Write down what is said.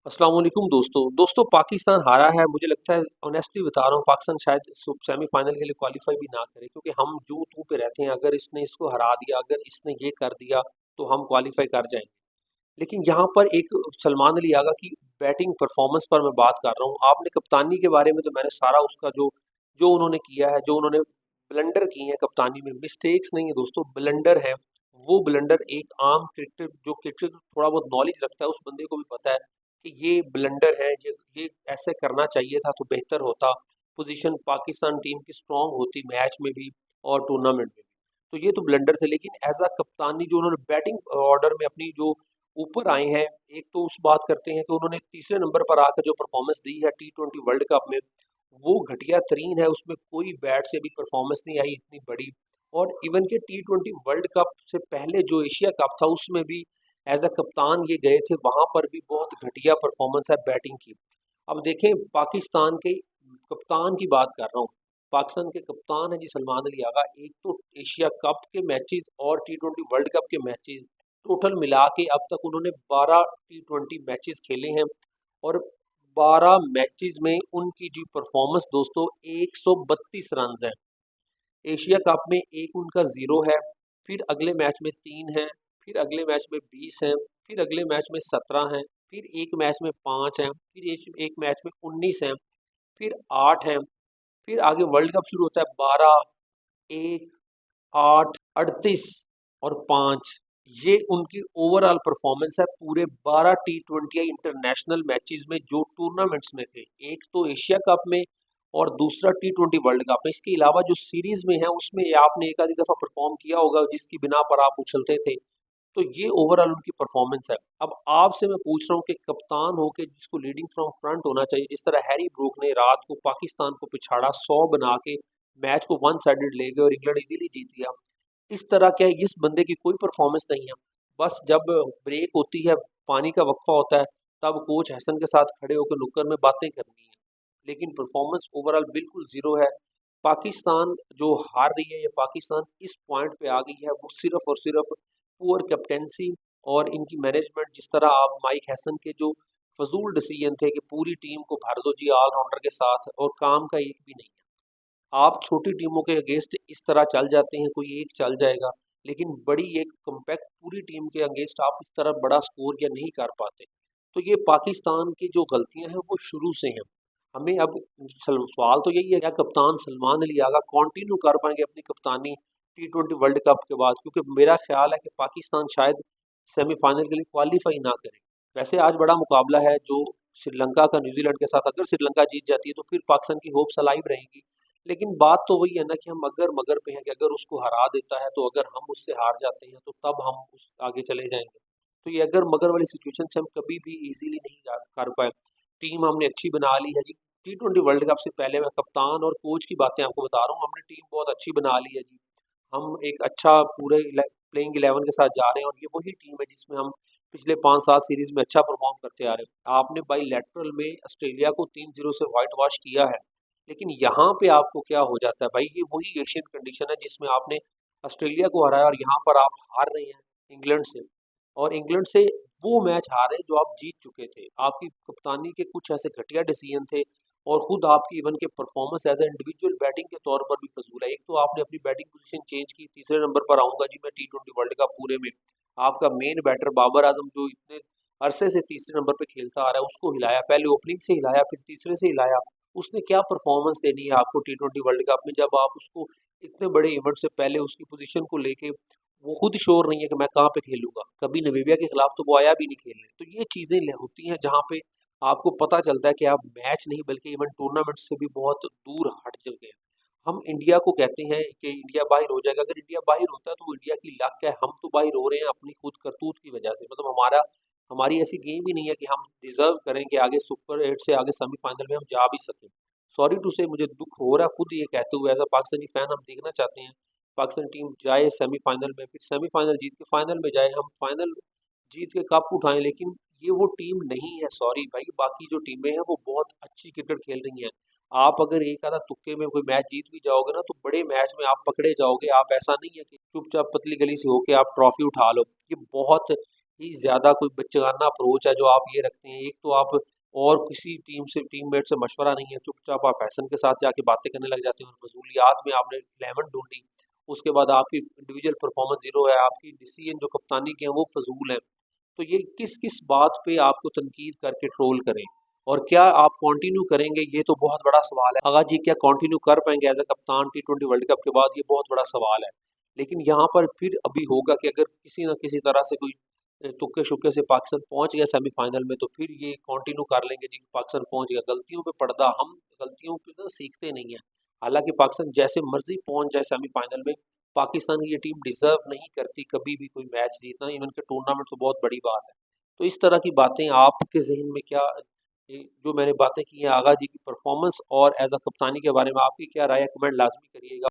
अस्सलाम वालेकुम दोस्तों पाकिस्तान हारा है। मुझे लगता है ऑनेस्टली बता रहा हूँ, पाकिस्तान शायद सेमीफाइनल के लिए क्वालिफाई भी ना करे, क्योंकि हम जू तू पे रहते हैं। अगर इसने इसको हरा दिया, अगर इसने ये कर दिया तो हम क्वालिफाई कर जाएंगे। लेकिन यहाँ पर एक सलमान अली आगा की बैटिंग परफॉर्मेंस पर मैं बात कर रहा हूँ। आपने कप्तानी के बारे में तो मैंने सारा उसका जो जो उन्होंने किया है, जो उन्होंने ब्लंडर किए हैं कप्तानी में, मिस्टेक्स नहीं है दोस्तों, ब्लंडर है। वो ब्लंडर एक आम क्रिकेटर जो क्रिकेट थोड़ा बहुत नॉलेज रखता है उस बंदे को भी पता है कि ये ब्लंडर है, ये ऐसे करना चाहिए था तो बेहतर होता। पोजीशन पाकिस्तान टीम की स्ट्रांग होती मैच में भी और टूर्नामेंट में भी। तो ये तो ब्लंडर थे, लेकिन एज अ कप्तानी जो उन्होंने बैटिंग ऑर्डर में अपनी जो ऊपर आए हैं, एक तो उस बात करते हैं कि उन्होंने तीसरे नंबर पर आकर जो परफॉर्मेंस दी है T20 वर्ल्ड कप में, वो घटिया तरीन है। उसमें कोई बैट से भी परफॉर्मेंस नहीं आई इतनी बड़ी। और इवन के T20 वर्ल्ड कप से पहले जो एशिया कप था उसमें भी एज अ कप्तान ये गए थे, वहां पर भी बहुत घटिया परफॉर्मेंस है बैटिंग की। अब देखें, पाकिस्तान के कप्तान की बात कर रहा हूँ। पाकिस्तान के कप्तान है जी सलमान अली आगा। एक तो एशिया कप के मैचेस और T20 वर्ल्ड कप के मैचेस टोटल मिला के अब तक उन्होंने 12 T20 मैचेस खेले हैं, और 12 मैचेस में उनकी जो परफॉर्मेंस दोस्तों 132 रन है। एशिया कप में एक उनका जीरो है, फिर अगले मैच में 3 है, फिर अगले मैच में 20 है, फिर अगले मैच में 17 है, फिर एक मैच में 5 है, फिर एक मैच में 19 है, फिर 8 है, फिर आगे वर्ल्ड कप शुरू होता है 12, 1, 8, 38 और 5। ये उनकी ओवरऑल परफॉर्मेंस है पूरे 12 T20 इंटरनेशनल मैचेस में जो टूर्नामेंट्स में थे। एक तो एशिया कप में और दूसरा T20 वर्ल्ड कप में। इसके अलावा जो सीरीज में है उसमें आपने एक आधी दफा परफॉर्म किया होगा जिसकी बिना पर आप उछलते थे। तो ये ओवरऑल उनकी परफॉर्मेंस है। अब आपसे मैं पूछ रहा हूँ कि कप्तान हो के जिसको लीडिंग फ्रॉम फ्रंट होना चाहिए, जिस तरह हैरी ब्रूक ने रात को पाकिस्तान को पिछाड़ा 100 बना के, मैच को वन साइडेड ले गए और इंग्लैंड इजीली जीत गया, इस तरह क्या है, इस बंदे की कोई परफॉर्मेंस नहीं है। बस जब ब्रेक होती है, पानी का वक्फा होता है, तब कोच हसन के साथ खड़े होकर नुक्कड़ में बातें करनी है, लेकिन परफॉर्मेंस ओवरऑल बिल्कुल जीरो है। पाकिस्तान जो हार रही है, या पाकिस्तान इस पॉइंट पे आ गई है, वो सिर्फ और सिर्फ पुअर कैप्टेंसी और इनकी मैनेजमेंट। जिस तरह आप माइक हैसन के जो फजूल डिसीजन थे कि पूरी टीम को भर दो जी ऑलराउंडर के साथ, और काम का एक भी नहीं है। आप छोटी टीमों के अगेंस्ट इस तरह चल जाते हैं, कोई एक चल जाएगा, लेकिन बड़ी एक कम्पैक्ट पूरी टीम के अगेंस्ट आप इस तरह बड़ा स्कोर या नहीं कर पाते। तो ये पाकिस्तान की जो गलतियां हैं वो शुरू से हैं। हमें अब सवाल तो यही है, क्या कप्तान सलमान अली आगा कंटिन्यू कर पाएंगे अपनी कप्तानी T20 वर्ल्ड कप के बाद? क्योंकि मेरा ख्याल है कि पाकिस्तान शायद सेमीफाइनल के लिए क्वालिफाई ना करे। वैसे आज बड़ा मुकाबला है जो श्रीलंका का न्यूजीलैंड के साथ। अगर श्रीलंका जीत जाती है तो फिर पाकिस्तान की होप्स अलाइव रहेंगी। लेकिन बात तो वही है ना कि हम अगर मगर पे हैं कि अगर उसको हरा देता है, तो अगर हम उससे हार जाते हैं तो तब हम उस आगे चले जाएंगे। तो ये अगर मगर वाली सिचुएशन से हम कभी भी इजीली नहीं कर पाए। टीम हमने अच्छी बना ली है जी। T20 वर्ल्ड कप से पहले, मैं कप्तान और कोच की बातें आपको बता रहा हूँ, हमने टीम बहुत अच्छी बना ली है जी। हम एक अच्छा पूरे प्लेइंग 11 के साथ जा रहे हैं, और ये वही टीम है जिसमें हम पिछले 5-7 सीरीज में अच्छा परफॉर्म करते आ रहे हैं। आपने बाईलैटरल में ऑस्ट्रेलिया को 3-0 से व्हाइट वॉश किया है, लेकिन यहाँ पे आपको क्या हो जाता है भाई, ये वही एशियन कंडीशन है जिसमें आपने ऑस्ट्रेलिया को हराया, और यहाँ पर आप हार रहे हैं इंग्लैंड से। और इंग्लैंड से वो मैच हारे जो आप जीत चुके थे। आपकी कप्तानी के कुछ ऐसे घटिया डिसीजन थे, और खुद आपकी इवन के performance as a individual batting के तौर पर भी फजूल है। एक तो आपने अपनी बैटिंग पोजीशन चेंज की, तीसरे नंबर पर आऊंगा जी मैं T20 वर्ल्ड कप पूरे में। आपका मेन बैटर बाबर आजम जो इतने अरसे से तीसरे नंबर पर खेलता आ रहा है, उसको हिलाया, पहले ओपनिंग से हिलाया, फिर तीसरे से हिलाया। उसने क्या परफॉर्मेंस देनी है आपको T20 वर्ल्ड कप में, जब आप उसको इतने बड़े इवेंट से पहले उसकी पोजीशन को लेके वो खुद श्योर नहीं है कि मैं कहाँ पे खेलूंगा। कभी नामीबिया के खिलाफ तो वो आया भी नहीं खेलने। तो ये चीजें होती हैं जहाँ पे आपको पता चलता है कि आप मैच नहीं बल्कि इवन टूर्नामेंट से भी बहुत दूर हट चुके हैं। हम इंडिया को कहते हैं कि इंडिया बाहर हो जाएगा। अगर इंडिया बाहर होता है तो वो इंडिया की लक है। हम तो बाहर हो रहे हैं अपनी खुद करतूत की वजह से। मतलब हमारी ऐसी गेम ही नहीं है कि हम डिजर्व करें कि आगे सुपर 8 से आगे सेमीफाइनल में हम जा भी सकें। सॉरी टू से, मुझे दुख हो रहा है खुद ये कहते हुए। एज अ पाकिस्तानी फैन हम देखना चाहते हैं पाकिस्तान टीम जाए सेमीफाइनल में, फिर सेमीफाइनल जीत के फाइनल में जाए, हम फाइनल जीत के कप उठाएं। लेकिन ये वो टीम नहीं है, सॉरी भाई। बाकी जो टीमें हैं वो बहुत अच्छी क्रिकेट खेल रही हैं। आप अगर एक आधा तुक्के में कोई मैच जीत भी जाओगे ना, तो बड़े मैच में आप पकड़े जाओगे। आप ऐसा नहीं है कि चुपचाप पतली गली से होके आप ट्रॉफी उठा लो। ये बहुत ही ज़्यादा कोई बच्चगाना अप्रोच है जो आप ये रखते हैं। एक तो आप और किसी टीममेट से मशवरा नहीं है, चुपचाप आप हसन के साथ जाके बातें करने लग जाते हैं और फ़ज़ूलियात में आपने 11 ढूँढी। उसके बाद आपकी इंडिविजुअल परफ़ॉर्मेंस ज़ीरो है, आपकी डिसीजन जो कप्तानी के हैं वो फ़ज़ूल हैं। तो ये किस-किस बात पे आपको तनकीद करके ट्रोल करें और क्या आप कंटिन्यू करेंगे, ये तो बहुत बड़ा सवाल है। आगा जी क्या कंटिन्यू कर पाएंगे एज अ कप्तान टी20 वर्ल्ड कप के बाद, ये बहुत बड़ा सवाल है। लेकिन यहाँ पर फिर अभी होगा कि अगर किसी न किसी तरह से कोई तुक्के शुक्के से पाकिस्तान पहुंच गया सेमीफाइनल में, तो फिर ये कंटिन्यू कर लेंगे जी पाकिस्तान पहुंच गया। गलतियों पे पर्दा, हम गलतियों पे तो सीखते नहीं है। हालांकि पाकिस्तान जैसे मर्जी पहुंच जाए सेमीफाइनल में, पाकिस्तान की ये टीम डिजर्व नहीं करती कभी भी कोई मैच जीतना, इवन के टूर्नामेंट तो बहुत बड़ी बात है। तो इस तरह की बातें आपके जहन में क्या, जो मैंने बातें की हैं आगा जी की परफॉर्मेंस और एज अ कप्तानी के बारे में आपकी क्या राय है, कमेंट लाजमी करिएगा।